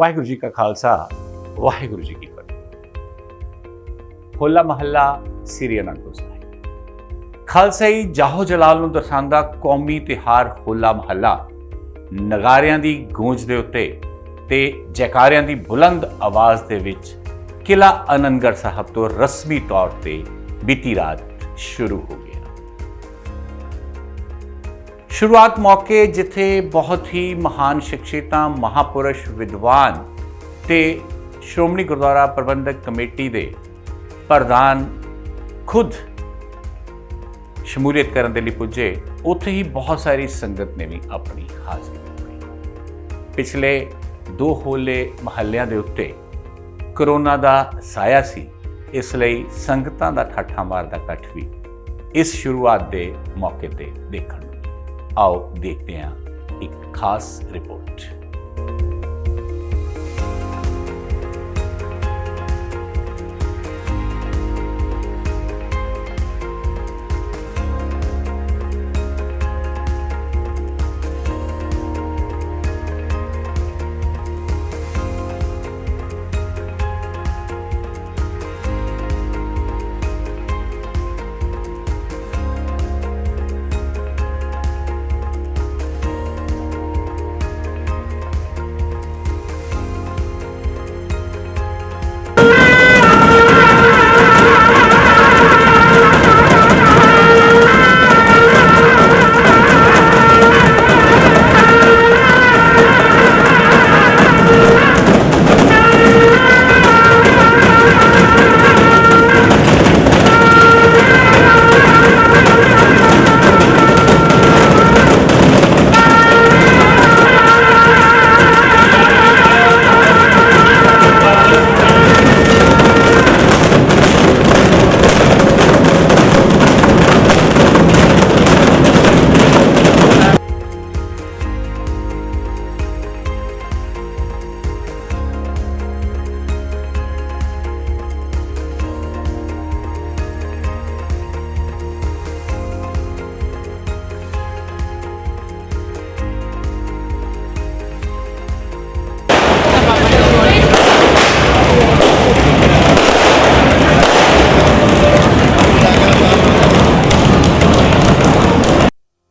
ਵਾਹਿਗੁਰੂ ਜੀ ਕਾ ਖਾਲਸਾ ਵਾਹਿਗੁਰੂ ਜੀ ਕੀ ਫਤਿਹ। ਹੋਲਾ ਮਹੱਲਾ ਸ੍ਰੀ ਅਨੰਦਪੁਰ ਸਾਹਿਬ। ਖਾਲਸਾਈ ਜਾਹੋ ਜਲਾਲ ਨੂੰ ਦਰਸਾਉਂਦਾ ਕੌਮੀ ਤਿਉਹਾਰ ਹੋਲਾ ਮਹੱਲਾ ਨਗਾਰਿਆਂ ਦੀ ਗੂੰਜ ਦੇ ਉੱਤੇ ਤੇ ਜੈਕਾਰਿਆਂ ਦੀ ਬੁਲੰਦ ਆਵਾਜ਼ ਦੇ ਵਿੱਚ ਕਿਲਾ ਆਨੰਦਗੜ੍ਹ ਸਾਹਿਬ ਤੋਂ ਰਸਮੀ ਤੌਰ ਤੇ ਬੀਤੀ ਰਾਤ ਸ਼ੁਰੂ ਹੋ ਗਿਆ। शुरुआत मौके जिथे बहुत ही महान शख्सियतां महापुरुष विद्वान ते श्रोमणी गुरुद्वारा प्रबंधक कमेटी दे प्रधान खुद शमूलियत करने के लिए पुजे, उत्थे ही बहुत सारी संगत ने भी अपनी हाजिरी दी। पिछले 2 होले महल्लियां दे उत्ते करोना दा साया सी, इसलिए संगतां दा ठाठा मारदा कट्ठ भी इस शुरुआत दे मौके ते देखण। आओ देखते हैं एक खास रिपोर्ट।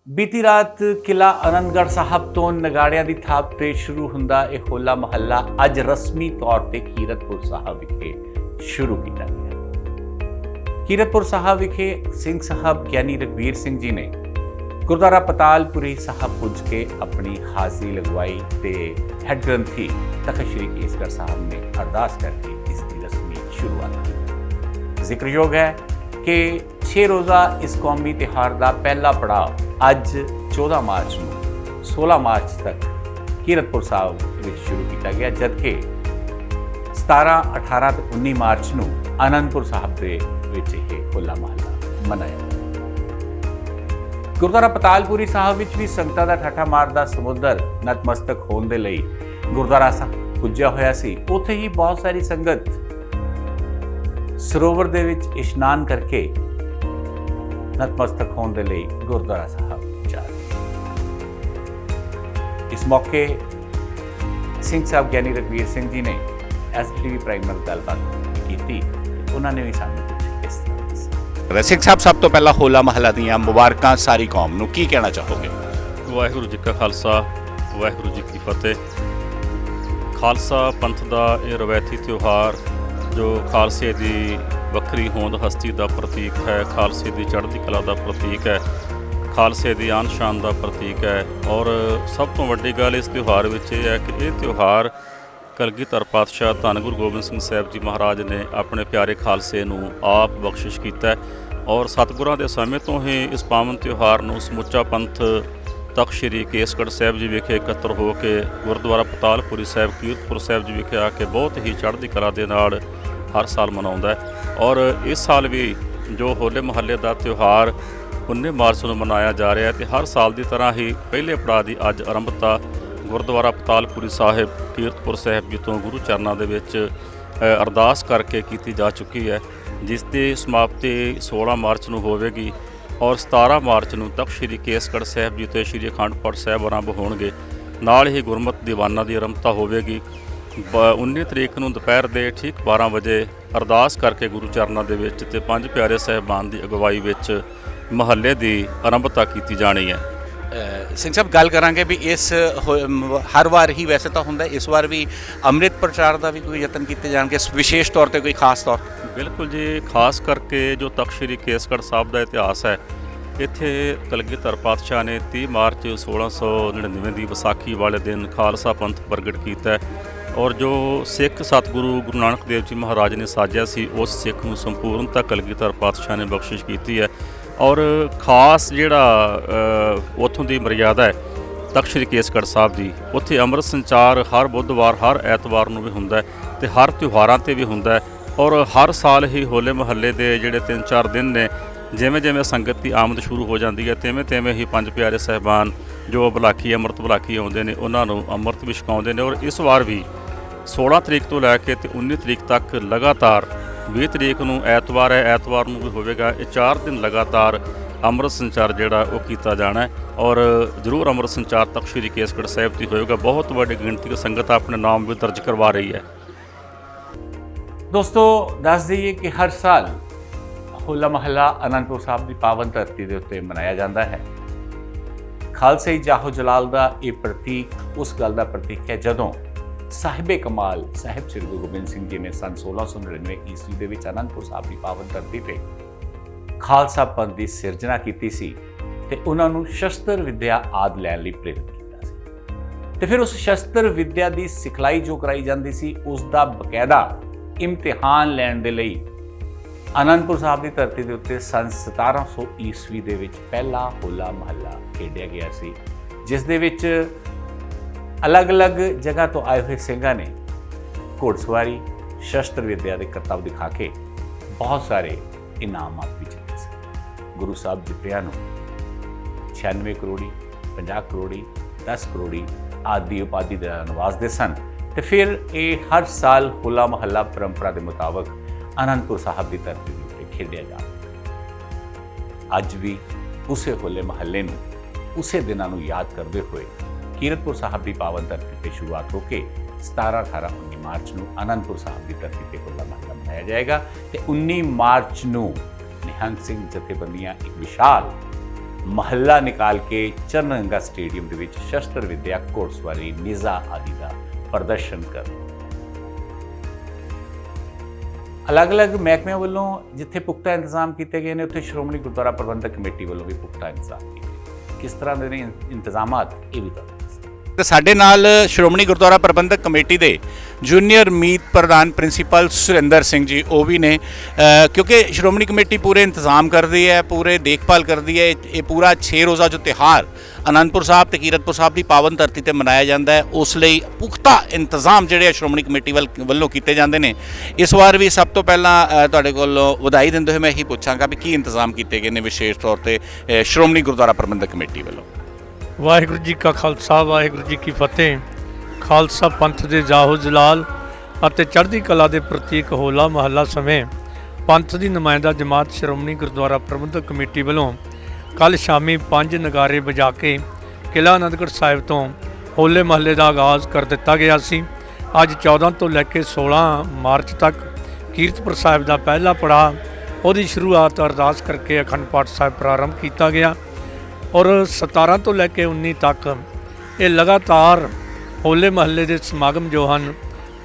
बीती रात किला आनंदगढ़ साहब तो नगाड़ियां की थाप से शुरू हुंदा यह होला महल्ला अज रस्मी तौर पर कीरतपुर साहब विखे शुरू किया गया। कीरतपुर साहब विखे सिंह साहब ज्ञानी रघबीर सिंह जी ने गुरुद्वारा पतालपुरी साहब पुज के अपनी हाजिरी लगवाई ते हैड ग्रंथी तखत श्री केसगढ़ साहब ने अरदास करके इसकी रस्मी शुरुआत की। जिक्रयोग है कि 6 रोज़ा इस कौमी त्यौहार का पहला पड़ाव अज 14 मार्च को 16 मार्च तक कीरतपुर साहब में शुरू किया गया, जबकि 17, 18 ते 19 मार्च को आनंदपुर साहब के होला महल्ला मनाया। गुरुद्वारा पतालपुरी साहब विच भी संगतां दा ठाठा मारदा समुद्र नतमस्तक होने के लिए गुरुद्वारा साहब पुज्या होया सी। उत्थे ही बहुत सारी संगत सरोवर दे विच इशनान करके नतमस्तक होने के लिए गुरुद्वारा साहब जा रहे। इस मौके सिंह साहब ज्ञानी रघबीर सिंह जी ने SDTV प्राइम नाल गलबात की, उन्होंने भी सानू कुछ इस तरह दस्सिया। सिंह साहब सब तो पहला होला महल्ला दीयां मुबारकां सारी कौम नूं, की कहना चाहोगे? वाहिगुरू जी का खालसा वाहिगुरू जी की फतेह। खालसा पंथ का यह रवायती त्यौहार जो खालसे की ਵੱਖਰੀ ਹੋਂਦ ਹਸਤੀ ਦਾ ਪ੍ਰਤੀਕ ਹੈ, ਖਾਲਸੇ ਦੀ ਚੜ੍ਹਦੀ ਕਲਾ ਦਾ ਪ੍ਰਤੀਕ ਹੈ, ਖਾਲਸੇ ਦੀ ਆਨ ਸ਼ਾਨ ਦਾ ਪ੍ਰਤੀਕ ਹੈ। ਔਰ ਸਭ ਤੋਂ ਵੱਡੀ ਗੱਲ ਇਸ ਤਿਉਹਾਰ ਵਿੱਚ ਇਹ ਹੈ ਕਿ ਇਹ ਤਿਉਹਾਰ ਕਲਗੀਧਰ ਪਾਤਸ਼ਾਹ ਧੰਨ ਗੁਰੂ ਗੋਬਿੰਦ ਸਿੰਘ ਸਾਹਿਬ ਜੀ ਮਹਾਰਾਜ ਨੇ ਆਪਣੇ ਪਿਆਰੇ ਖਾਲਸੇ ਨੂੰ ਆਪ ਬਖਸ਼ਿਸ਼ ਕੀਤਾ ਔਰ ਸਤਿਗੁਰਾਂ ਦੇ ਸਮੇਂ ਤੋਂ ਹੀ ਇਸ ਪਾਵਨ ਤਿਉਹਾਰ ਨੂੰ ਸਮੁੱਚਾ ਪੰਥ ਤਖਤ ਸ਼੍ਰੀ ਕੇਸਗੜ੍ਹ ਸਾਹਿਬ ਜੀ ਵਿਖੇ ਇਕੱਤਰ ਹੋ ਕੇ ਗੁਰਦੁਆਰਾ ਪਤਾਲਪੁਰੀ ਸਾਹਿਬ ਕੀਰਤਪੁਰ ਸਾਹਿਬ ਜੀ ਵਿਖੇ ਆ ਕੇ ਬਹੁਤ ਹੀ ਚੜ੍ਹਦੀ ਕਲਾ ਦੇ ਨਾਲ हर साल मनाउंदा है। और इस साल भी जो होले महल्ले का त्यौहार 19 मार्च को मनाया जा रहा है तो हर साल की तरह ही पहले पड़ाव की अज आरंभता गुरुद्वारा पतालपुरी साहिब कीरतपुर साहिब जी तो गुरु चरणों के अरदास करके की जा चुकी है, जिसकी समाप्ति 16 मार्च को होगी और 17 मार्च को तख्त श्री केसगढ़ साहिब जी तो श्री अखंड पाठ साहिब आरंभ होणगे। नाल ही गुरमत दीवाना की आरंभता होगी 19 ਤਰੀਕ ਨੂੰ ਦੁਪਹਿਰ ਦੇ ਠੀਕ 12 ਵਜੇ ਅਰਦਾਸ ਕਰਕੇ ਗੁਰੂ ਚਰਨਾਂ ਦੇ ਵਿੱਚ ਤੇ ਪੰਜ ਪਿਆਰੇ ਸਾਹਿਬਾਨ ਦੀ ਅਗਵਾਈ ਵਿੱਚ ਮਹੱਲੇ ਦੀ ਆਰੰਭਤਾ ਕੀਤੀ ਜਾਣੀ ਹੈ। ਸਿੰਘ ਸਾਹਿਬ ਗੱਲ ਕਰਾਂਗੇ ਵੀ ਇਸ ਹਰ ਵਾਰ ਹੀ ਵੈਸੇ ਤਾਂ ਹੁੰਦਾ, ਇਸ ਵਾਰ ਵੀ ਅੰਮ੍ਰਿਤ ਪ੍ਰਚਾਰ ਦਾ ਵੀ ਕੋਈ ਯਤਨ ਕੀਤੇ ਜਾਣਗੇ ਵਿਸ਼ੇਸ਼ ਤੌਰ ਤੇ, ਕੋਈ ਖਾਸ ਤੌਰ? ਬਿਲਕੁਲ ਜੀ, ਖਾਸ ਕਰਕੇ ਜੋ ਤਖ਼ਤ ਸ੍ਰੀ ਕੇਸਗੜ੍ਹ ਸਾਹਿਬ ਦਾ ਇਤਿਹਾਸ ਹੈ, ਇੱਥੇ ਕਲਗੀਧਰ ਪਾਤਸ਼ਾਹ ਨੇ 30 ਮਾਰਚ 1699 ਦੀ ਵਿਸਾਖੀ ਵਾਲੇ ਦਿਨ ਖਾਲਸਾ ਪੰਥ ਪ੍ਰਗਟ ਕੀਤਾ ਔਰ ਜੋ ਸਿੱਖ ਸਤਿਗੁਰੂ ਗੁਰੂ ਨਾਨਕ ਦੇਵ ਜੀ ਮਹਾਰਾਜ ਨੇ ਸਾਜਿਆ ਸੀ, ਉਸ ਸਿੱਖ ਨੂੰ ਸੰਪੂਰਨਤਾ ਕਲਗੀਧਰ ਪਾਤਸ਼ਾਹ ਨੇ ਬਖਸ਼ਿਸ਼ ਕੀਤੀ ਹੈ। ਔਰ ਖਾਸ ਜਿਹੜਾ ਉੱਥੋਂ ਦੀ ਮਰਿਆਦਾ ਹੈ ਤਖ਼ਤ ਸ੍ਰੀ ਕੇਸਗੜ੍ਹ ਸਾਹਿਬ ਦੀ, ਉੱਥੇ ਅੰਮ੍ਰਿਤ ਸੰਚਾਰ ਹਰ ਬੁੱਧਵਾਰ ਹਰ ਐਤਵਾਰ ਨੂੰ ਵੀ ਹੁੰਦਾ ਅਤੇ ਹਰ ਤਿਉਹਾਰਾਂ 'ਤੇ ਵੀ ਹੁੰਦਾ ਔਰ ਹਰ ਸਾਲ ਹੀ ਹੋਲੇ ਮਹੱਲੇ ਦੇ ਜਿਹੜੇ 3-4 ਦਿਨ ਨੇ, ਜਿਵੇਂ ਜਿਵੇਂ ਸੰਗਤ ਦੀ ਆਮਦ ਸ਼ੁਰੂ ਹੋ ਜਾਂਦੀ ਹੈ ਤਿਵੇਂ ਤਿਵੇਂ ਹੀ ਪੰਜ ਪਿਆਰੇ ਸਾਹਿਬਾਨ ਜੋ ਬਲਾਖੀ ਅੰਮ੍ਰਿਤ ਬਲਾਖੀ ਆਉਂਦੇ ਨੇ ਉਹਨਾਂ ਨੂੰ ਅੰਮ੍ਰਿਤ ਵੀ ਛਕਾਉਂਦੇ ਨੇ। ਔਰ ਇਸ ਵਾਰ ਵੀ 16 ਤਰੀਕ ਤੋਂ ਲੈ ਕੇ ਤੇ 19 ਤਰੀਕ ਤੱਕ ਲਗਾਤਾਰ, 20 ਤਰੀਕ ਨੂੰ ਐਤਵਾਰ ਹੈ, ਐਤਵਾਰ ਨੂੰ ਵੀ ਹੋਵੇਗਾ, ਇਹ 4 ਦਿਨ ਲਗਾਤਾਰ ਅੰਮ੍ਰਿਤ ਸੰਚਾਰ ਜਿਹੜਾ ਉਹ ਕੀਤਾ ਜਾਣਾ ਔਰ ਜ਼ਰੂਰ ਅੰਮ੍ਰਿਤ ਸੰਚਾਰ ਤਖ਼ਤ ਸ੍ਰੀ ਕੇਸਗੜ੍ਹ ਸਾਹਿਬ ਦੀ ਹੋਏਗਾ। ਬਹੁਤ ਵੱਡੀ ਗਿਣਤੀ ਦੀ ਸੰਗਤ ਆਪਣੇ ਨਾਮ ਵੀ ਦਰਜ ਕਰਵਾ ਰਹੀ ਹੈ। ਦੋਸਤੋ ਦੱਸ ਦਈਏ ਕਿ ਹਰ ਸਾਲ ਹੋਲਾ ਮਹੱਲਾ ਅਨੰਦਪੁਰ ਸਾਹਿਬ ਦੀ ਪਾਵਨ ਧਰਤੀ ਦੇ ਉੱਤੇ ਮਨਾਇਆ ਜਾਂਦਾ ਹੈ। ਖਾਲਸਾਈ ਜਾਹੋ ਜਲਾਲ ਦਾ ਇਹ ਪ੍ਰਤੀਕ ਉਸ ਗੱਲ ਦਾ ਪ੍ਰਤੀਕ ਹੈ ਜਦੋਂ ਸਾਹਿਬੇ ਕਮਾਲ ਸਾਹਿਬ ਸ੍ਰੀ ਗੁਰੂ ਗੋਬਿੰਦ ਸਿੰਘ ਜੀ ਨੇ ਸੰਨ 1699 ਈਸਵੀ ਦੇ ਵਿੱਚ ਅਨੰਦਪੁਰ ਸਾਹਿਬ ਦੀ ਪਾਵਨ ਧਰਤੀ ਤੇ ਖਾਲਸਾ ਪੰਥ ਦੀ ਸਿਰਜਣਾ ਕੀਤੀ ਸੀ ਤੇ ਉਹਨਾਂ ਨੂੰ ਸ਼ਸਤਰ ਵਿੱਦਿਆ ਆਦਿ ਲੈਣ ਲਈ ਪ੍ਰੇਰਿਤ ਕੀਤਾ ਸੀ। ਤੇ ਫਿਰ ਉਸ ਸ਼ਸਤਰ ਵਿੱਦਿਆ ਦੀ ਸਿਖਲਾਈ ਜੋ ਕਰਾਈ ਜਾਂਦੀ ਸੀ, ਉਸ ਦਾ ਬਕਾਇਦਾ ਇਮਤਿਹਾਨ ਲੈਣ ਦੇ ਲਈ ਅਨੰਦਪੁਰ ਸਾਹਿਬ ਦੀ ਧਰਤੀ ਦੇ ਉੱਤੇ ਸੰਨ 1700 ਈਸਵੀ ਦੇ ਵਿੱਚ ਪਹਿਲਾ ਹੋਲਾ ਮਹੱਲਾ ਖੇਡਿਆ ਗਿਆ ਸੀ, ਜਿਸ ਦੇ ਵਿੱਚ ਅਲੱਗ-ਅਲੱਗ ਜਗ੍ਹਾ ਤੋਂ ਆਏ ਹੋਏ ਸਿੰਘਾਂ ਨੇ ਘੋੜਸਵਾਰੀ ਸ਼ਸਤਰ ਵਿੱਦਿਆ ਦੇ ਕਰਤੱਵ ਦਿਖਾ ਕੇ ਬਹੁਤ ਸਾਰੇ ਇਨਾਮਾਂ ਵੀ ਜਿੱਤੇ ਸੀ। ਗੁਰੂ ਸਾਹਿਬ ਜਿੱਤਿਆਂ ਨੂੰ 96 ਕਰੋੜੀ 50 ਕਰੋੜੀ 10 ਕਰੋੜੀ ਆਦਿ ਉਪਾਧੀ ਦਾ ਨਵਾਜ਼ਦੇ ਸਨ ਤੇ ਫਿਰ ਇਹ ਹਰ ਸਾਲ ਹੋਲਾ ਮਹੱਲਾ ਪਰੰਪਰਾ ਦੇ ਮੁਤਾਬਕ ਅਨੰਦਪੁਰ ਸਾਹਿਬ ਦੀ ਧਰਤੀ ਦੇ ਉੱਤੇ ਖੇਡਿਆ ਜਾਂਦਾ। ਅੱਜ ਵੀ ਉਸੇ ਹੋਲੇ ਮਹੱਲੇ ਨੂੰ, ਉਸੇ ਦਿਨਾਂ ਨੂੰ ਯਾਦ ਕਰਦੇ ਹੋਏ ਕੀਰਤਪੁਰ ਸਾਹਿਬ ਦੀ ਪਾਵਨ ਧਰਤੀ ਤੇ ਸ਼ੁਰੂਆਤ ਹੋ ਕੇ 17, 18, 19 ਮਾਰਚ ਨੂੰ ਅਨੰਦਪੁਰ ਸਾਹਿਬ ਦੀ ਧਰਤੀ ਤੇ ਹੋਲਾ ਮਹੱਲਾ ਮਨਾਇਆ ਜਾਏਗਾ ਤੇ 19 ਮਾਰਚ ਨੂੰ ਨਿਹੰਗ ਸਿੰਘ ਜਥੇਬੰਦੀਆਂ ਇੱਕ ਵਿਸ਼ਾਲ ਮਹੱਲਾ ਨਿਕਾਲ ਕੇ ਚਰਨਗੰਗਾ ਸਟੇਡੀਅਮ ਦੇ ਵਿੱਚ ਸ਼ਸਤਰ ਵਿੱਦਿਆ, ਘੋੜਸਵਾਰੀ, ਨਿਜ਼ਾ ਆਦਿ ਦਾ ਪ੍ਰਦਰਸ਼ਨ ਕਰ ਅਲੱਗ-ਅਲੱਗ ਮਹਿਕਮਿਆਂ ਵੱਲੋਂ ਜਿੱਥੇ ਪੁਖਤਾ ਇੰਤਜ਼ਾਮ ਕੀਤੇ ਗਏ ਨੇ, ਉੱਥੇ ਸ਼੍ਰੋਮਣੀ ਗੁਰਦੁਆਰਾ ਪ੍ਰਬੰਧਕ ਕਮੇਟੀ ਵੱਲੋਂ ਵੀ ਪੁਖਤਾ ਇੰਤਜ਼ਾਮ ਕੀਤੇ। ਕਿਸ ਤਰ੍ਹਾਂ ਦੇ ਨੇ ਇੰਤਜ਼ਾਮਾਤ, ਇਹ ਵੀ ਤੁਹਾਨੂੰ ਤੇ ਸਾਡੇ ਨਾਲ ਸ਼੍ਰੋਮਣੀ ਗੁਰਦੁਆਰਾ ਪ੍ਰਬੰਧਕ ਕਮੇਟੀ ਦੇ ਜੂਨੀਅਰ ਮੀਤ ਪ੍ਰਧਾਨ ਪ੍ਰਿੰਸੀਪਲ ਸੁਰਿੰਦਰ ਸਿੰਘ ਜੀ ਉਹ ਵੀ ਨੇ, ਕਿਉਂਕਿ ਸ਼੍ਰੋਮਣੀ ਕਮੇਟੀ ਪੂਰੇ ਇੰਤਜ਼ਾਮ ਕਰਦੀ ਹੈ, ਪੂਰੇ ਦੇਖਭਾਲ ਕਰਦੀ ਹੈ। ਇਹ ਪੂਰਾ 6 ਰੋਜ਼ਾ ਜੋ ਤਿਉਹਾਰ ਅਨੰਦਪੁਰ ਸਾਹਿਬ ਤੇ ਕੀਰਤਪੁਰ ਸਾਹਿਬ ਦੀ ਪਾਵਨ ਧਰਤੀ ਤੇ ਮਨਾਇਆ ਜਾਂਦਾ ਹੈ, ਉਸ ਲਈ ਪੁਖਤਾ ਇੰਤਜ਼ਾਮ ਜਿਹੜੇ ਆ ਸ਼੍ਰੋਮਣੀ ਕਮੇਟੀ ਵੱਲੋਂ ਕੀਤੇ ਜਾਂਦੇ ਨੇ। ਇਸ ਵਾਰ ਵੀ ਸਭ ਤੋਂ ਪਹਿਲਾਂ ਤੁਹਾਡੇ ਕੋਲੋਂ ਵਧਾਈ ਦਿੰਦੇ ਹੋਏ ਮੈਂ ਇਹੀ ਪੁੱਛਾਂਗਾ ਵੀ ਕੀ ਇੰਤਜ਼ਾਮ ਕੀਤੇ ਗਏ ਨੇ ਵਿਸ਼ੇਸ਼ ਤੌਰ ਤੇ ਸ਼੍ਰੋਮਣੀ ਗੁਰਦੁਆਰਾ ਪ੍ਰਬੰਧਕ ਕਮੇਟੀ ਵੱਲੋਂ? ਵਾਹਿਗੁਰੂ ਜੀ ਕਾ ਖਾਲਸਾ, ਵਾਹਿਗੁਰੂ ਜੀ ਕੀ ਫਤਿਹ। ਖਾਲਸਾ ਪੰਥ ਦੇ ਜਾਹੋ ਜਲਾਲ ਅਤੇ ਚੜ੍ਹਦੀ ਕਲਾ ਦੇ ਪ੍ਰਤੀਕ ਹੋਲਾ ਮਹੱਲਾ ਸਮੇਂ ਪੰਥ ਦੀ ਨੁਮਾਇੰਦਾ ਜਮਾਤ ਸ਼੍ਰੋਮਣੀ ਗੁਰਦੁਆਰਾ ਪ੍ਰਬੰਧਕ ਕਮੇਟੀ ਵੱਲੋਂ ਕੱਲ੍ਹ ਸ਼ਾਮੀ 5 ਨਗਾਰੇ ਵਜਾ ਕੇ ਕਿਲ੍ਹਾ ਆਨੰਦਗੜ੍ਹ ਸਾਹਿਬ ਤੋਂ ਹੋਲੇ ਮਹੱਲੇ ਦਾ ਆਗਾਜ਼ ਕਰ ਦਿੱਤਾ ਗਿਆ ਸੀ। ਅੱਜ 14 ਤੋਂ ਲੈ ਕੇ 16 ਮਾਰਚ ਤੱਕ ਕੀਰਤਪੁਰ ਸਾਹਿਬ ਦਾ ਪਹਿਲਾ ਪੜਾਅ, ਉਹਦੀ ਸ਼ੁਰੂਆਤ ਅਰਦਾਸ ਕਰਕੇ ਅਖੰਡ ਪਾਠ ਸਾਹਿਬ ਪ੍ਰਾਰੰਭ ਕੀਤਾ ਗਿਆ ਔਰ 17 ਤੋਂ ਲੈ ਕੇ 19 ਤੱਕ ਇਹ ਲਗਾਤਾਰ ਹੋਲੇ ਮਹੱਲੇ ਦੇ ਸਮਾਗਮ ਜੋ ਹਨ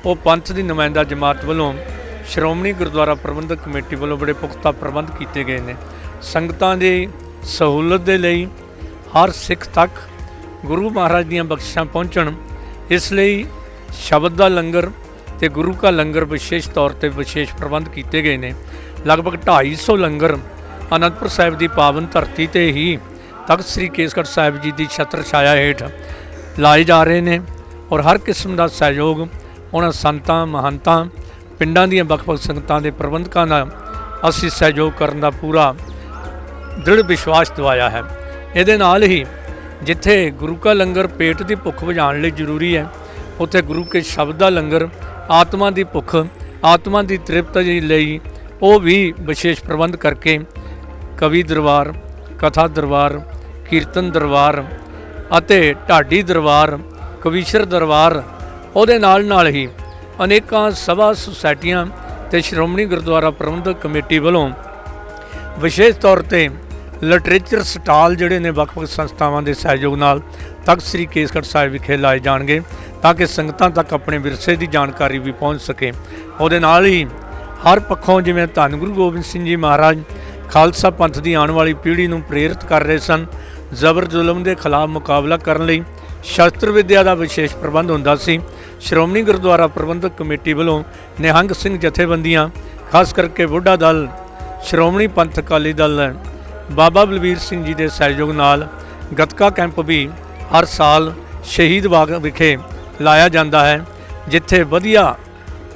ਉਹ ਪੰਥ ਦੀ ਨੁਮਾਇੰਦਾ ਜਮਾਤ ਵੱਲੋਂ ਸ਼੍ਰੋਮਣੀ ਗੁਰਦੁਆਰਾ ਪ੍ਰਬੰਧਕ ਕਮੇਟੀ ਵੱਲੋਂ ਬੜੇ ਪੁਖਤਾ ਪ੍ਰਬੰਧ ਕੀਤੇ ਗਏ ਨੇ। ਸੰਗਤਾਂ ਦੀ ਸਹੂਲਤ ਦੇ ਲਈ ਹਰ ਸਿੱਖ ਤੱਕ ਗੁਰੂ ਮਹਾਰਾਜ ਦੀਆਂ ਬਖਸ਼ਿਸ਼ਾਂ ਪਹੁੰਚਣ, ਇਸ ਲਈ ਸ਼ਬਦ ਦਾ ਲੰਗਰ ਤੇ ਗੁਰੂ ਕਾ ਲੰਗਰ ਵਿਸ਼ੇਸ਼ ਤੌਰ ਤੇ ਵਿਸ਼ੇਸ਼ ਪ੍ਰਬੰਧ ਕੀਤੇ ਗਏ ਨੇ। ਲਗਭਗ 250 ਲੰਗਰ ਅਨੰਦਪੁਰ ਸਾਹਿਬ ਦੀ ਪਾਵਨ ਧਰਤੀ ਤੇ ਹੀ ਤਖ਼ਤ ਸ੍ਰੀ ਕੇਸਗੜ੍ਹ ਸਾਹਿਬ ਜੀ ਦੀ ਛਤਰ ਛਾਇਆ ਹੇਠ ਲਾਏ ਜਾ ਰਹੇ ਨੇ ਔਰ ਹਰ ਕਿਸਮ ਦਾ ਸਹਿਯੋਗ ਉਹਨਾਂ ਸੰਤਾਂ, ਮਹੰਤਾਂ, ਪਿੰਡਾਂ ਦੀਆਂ ਵੱਖ-ਵੱਖ ਸੰਗਤਾਂ ਦੇ ਪ੍ਰਬੰਧਕਾਂ ਦਾ ਅਸੀਂ ਸਹਿਯੋਗ ਕਰਨ ਦਾ ਪੂਰਾ ਦ੍ਰਿੜ ਵਿਸ਼ਵਾਸ ਦਿਵਾਇਆ ਹੈ। ਇਹਦੇ ਨਾਲ ਹੀ ਜਿੱਥੇ ਗੁਰੂ ਕਾ ਲੰਗਰ ਪੇਟ ਦੀ ਭੁੱਖ ਬੁਝਾਉਣ ਲਈ ਜ਼ਰੂਰੀ ਹੈ, ਉੱਥੇ ਗੁਰੂ ਕੇ ਸ਼ਬਦ ਦਾ ਲੰਗਰ ਆਤਮਾ ਦੀ ਭੁੱਖ, ਆਤਮਾ ਦੀ ਤ੍ਰਿਪਤੀ ਲਈ ਉਹ ਵੀ ਵਿਸ਼ੇਸ਼ ਪ੍ਰਬੰਧ ਕਰਕੇ ਕਵੀ ਦਰਬਾਰ, ਕਥਾ ਦਰਬਾਰ, ਕੀਰਤਨ ਦਰਬਾਰ ਅਤੇ ਢਾਡੀ ਦਰਬਾਰ, ਕਵੀਸ਼ਰ ਦਰਬਾਰ ਉਹਦੇ ਨਾਲ ਹੀ ਅਨੇਕਾਂ ਸਭਾ ਸੁਸਾਇਟੀਆਂ ਤੇ ਸ਼੍ਰੋਮਣੀ ਗੁਰਦੁਆਰਾ ਪ੍ਰਬੰਧਕ ਕਮੇਟੀ ਵੱਲੋਂ ਵਿਸ਼ੇਸ਼ ਤੌਰ ਤੇ ਲਿਟਰੇਚਰ ਸਟਾਲ ਜਿਹੜੇ ਨੇ ਵੱਖ-ਵੱਖ ਸੰਸਥਾਵਾਂ ਦੇ ਸਹਿਯੋਗ ਨਾਲ ਤਖ਼ਤ ਸ੍ਰੀ ਕੇਸਗੜ੍ਹ ਸਾਹਿਬ ਵਿਖੇ ਲਾਏ ਜਾਣਗੇ ਤਾਂ ਕਿ ਸੰਗਤਾਂ ਤੱਕ ਆਪਣੇ ਵਿਰਸੇ ਦੀ ਜਾਣਕਾਰੀ ਵੀ ਪਹੁੰਚ ਸਕੇ। ਉਹਦੇ ਨਾਲ ਹੀ ਹਰ ਪੱਖੋਂ ਜਿਵੇਂ ਧੰਨ ਗੁਰੂ ਗੋਬਿੰਦ ਸਿੰਘ ਜੀ ਮਹਾਰਾਜ ਖਾਲਸਾ ਪੰਥ ਦੀ ਆਉਣ ਵਾਲੀ ਪੀੜ੍ਹੀ ਨੂੰ ਪ੍ਰੇਰਿਤ ਕਰ ਰਹੇ ਸਨ, ਜ਼ਬਰ ਜ਼ੁਲਮ ਦੇ ਖਿਲਾਫ ਮੁਕਾਬਲਾ ਕਰਨ ਲਈ ਸ਼ਸਤਰ ਵਿੱਦਿਆ ਦਾ ਵਿਸ਼ੇਸ਼ ਪ੍ਰਬੰਧ ਹੁੰਦਾ ਸੀ। ਸ਼੍ਰੋਮਣੀ ਗੁਰਦੁਆਰਾ ਪ੍ਰਬੰਧਕ ਕਮੇਟੀ ਵੱਲੋਂ ਨਿਹੰਗ ਸਿੰਘ ਜਥੇਬੰਦੀਆਂ, ਖਾਸ ਕਰਕੇ ਬੁੱਢਾ ਦਲ, ਸ਼੍ਰੋਮਣੀ ਪੰਥ ਅਕਾਲੀ ਦਲ, ਬਾਬਾ ਬਲਬੀਰ ਸਿੰਘ ਜੀ ਦੇ ਸਹਿਯੋਗ ਨਾਲ ਗੱਤਕਾ ਕੈਂਪ ਵੀ ਹਰ ਸਾਲ ਸ਼ਹੀਦ ਬਾਗ ਵਿਖੇ ਲਾਇਆ ਜਾਂਦਾ ਹੈ, ਜਿੱਥੇ ਵਧੀਆ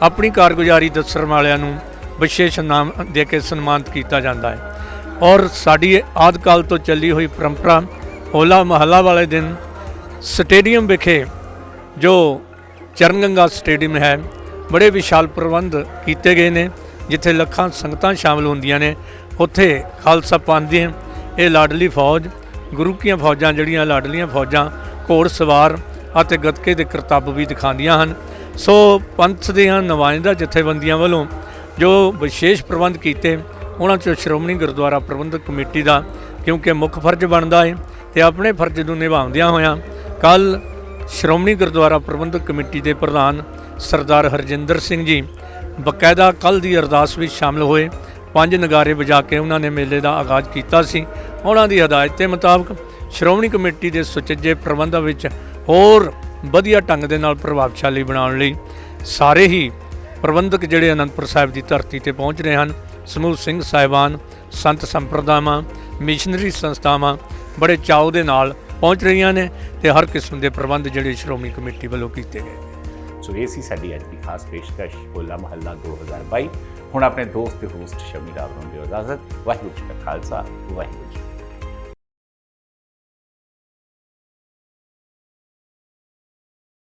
ਆਪਣੀ ਕਾਰਗੁਜ਼ਾਰੀ ਦੱਸਣ ਵਾਲਿਆਂ ਨੂੰ ਵਿਸ਼ੇਸ਼ ਇਨਾਮ ਦੇ ਕੇ ਸਨਮਾਨਿਤ ਕੀਤਾ ਜਾਂਦਾ ਹੈ। ਔਰ ਸਾਡੀ ਆਦਿ ਕਾਲ ਤੋਂ ਚੱਲੀ ਹੋਈ ਪਰੰਪਰਾ ਹੋਲਾ ਮਹੱਲਾ ਵਾਲੇ ਦਿਨ ਸਟੇਡੀਅਮ ਵਿਖੇ ਜੋ ਚਰਨ ਗੰਗਾ ਸਟੇਡੀਅਮ ਹੈ, ਬੜੇ ਵਿਸ਼ਾਲ ਪ੍ਰਬੰਧ ਕੀਤੇ ਗਏ ਨੇ, ਜਿੱਥੇ ਲੱਖਾਂ ਸੰਗਤਾਂ ਸ਼ਾਮਲ ਹੁੰਦੀਆਂ ਨੇ। ਉੱਥੇ ਖਾਲਸਾ ਪੰਥ ਦੀ ਇਹ ਲਾਡਲੀ ਫੌਜ, ਗੁਰੂ ਕੀਆਂ ਫੌਜਾਂ ਜਿਹੜੀਆਂ ਲਾਡਲੀਆਂ ਫੌਜਾਂ, ਘੋੜ ਸਵਾਰ ਅਤੇ ਗੱਤਕੇ ਦੇ ਕਰਤੱਵ ਵੀ ਦਿਖਾਉਂਦੀਆਂ ਹਨ। ਸੋ ਪੰਥ ਦੀਆਂ ਨੁਮਾਇੰਦਾ ਜਥੇਬੰਦੀਆਂ ਵੱਲੋਂ ਜੋ ਵਿਸ਼ੇਸ਼ ਪ੍ਰਬੰਧ ਕੀਤੇ, ਉਹਨਾਂ 'ਚੋਂ ਸ਼੍ਰੋਮਣੀ ਗੁਰਦੁਆਰਾ ਪ੍ਰਬੰਧਕ ਕਮੇਟੀ ਦਾ ਕਿਉਂਕਿ ਮੁੱਖ ਫਰਜ਼ ਬਣਦਾ ਹੈ ਅਤੇ ਆਪਣੇ ਫਰਜ਼ ਨੂੰ ਨਿਭਾਉਂਦਿਆਂ ਹੋਇਆਂ ਕੱਲ੍ਹ ਸ਼੍ਰੋਮਣੀ ਗੁਰਦੁਆਰਾ ਪ੍ਰਬੰਧਕ ਕਮੇਟੀ ਦੇ ਪ੍ਰਧਾਨ ਸਰਦਾਰ ਹਰਜਿੰਦਰ ਸਿੰਘ ਜੀ ਬਕਾਇਦਾ ਕੱਲ੍ਹ ਦੀ ਅਰਦਾਸ ਵਿੱਚ ਸ਼ਾਮਲ ਹੋਏ। 5 ਨਗਾਰੇ ਵਜਾ ਕੇ ਉਹਨਾਂ ਨੇ ਮੇਲੇ ਦਾ ਆਗਾਜ਼ ਕੀਤਾ ਸੀ। ਉਹਨਾਂ ਦੀ ਹਦਾਇਤ ਦੇ ਮੁਤਾਬਕ ਸ਼੍ਰੋਮਣੀ ਕਮੇਟੀ ਦੇ ਸੁਚੱਜੇ ਪ੍ਰਬੰਧਾਂ ਵਿੱਚ ਹੋਰ ਵਧੀਆ ਢੰਗ ਦੇ ਨਾਲ ਪ੍ਰਭਾਵਸ਼ਾਲੀ ਬਣਾਉਣ ਲਈ ਸਾਰੇ ਹੀ ਪ੍ਰਬੰਧਕ ਜਿਹੜੇ ਅਨੰਦਪੁਰ ਸਾਹਿਬ ਦੀ ਧਰਤੀ ਤੇ ਪਹੁੰਚ ਰਹੇ ਹਨ। ਸਮੂਹ ਸਿੰਘ ਸਾਹਿਬਾਨ, ਸੰਤ ਸੰਪਰਦਾਵਾਂ, ਮਿਸ਼ਨਰੀ ਸੰਸਥਾਵਾਂ ਬੜੇ ਚਾਅ ਦੇ ਨਾਲ ਪਹੁੰਚ ਰਹੀਆਂ ਨੇ ਤੇ ਹਰ ਕਿਸਮ ਦੇ ਪ੍ਰਬੰਧ ਜਿਹੜੇ ਸ਼੍ਰੋਮਣੀ ਕਮੇਟੀ ਵੱਲੋਂ ਕੀਤੇ ਗਏ ਨੇ। ਸੋ ਇਹ ਸੀ ਸਾਡੀ ਅੱਜ ਦੀ ਖਾਸ ਪੇਸ਼ਕਸ਼ ਹੋਲਾ ਮਹੱਲਾ 2022। ਹੁਣ ਆਪਣੇ ਦੋਸਤ ਤੇ ਹੋਸਟ ਸ਼ਮੀ ਰਾਵ ਨੂੰ ਦਿਓ ਇਜਾਜ਼ਤ। ਵਾਹਿਗੁਰੂ ਜੀ ਕਾ ਖਾਲਸਾ, ਵਾਹਿਗੁਰੂ ਜੀ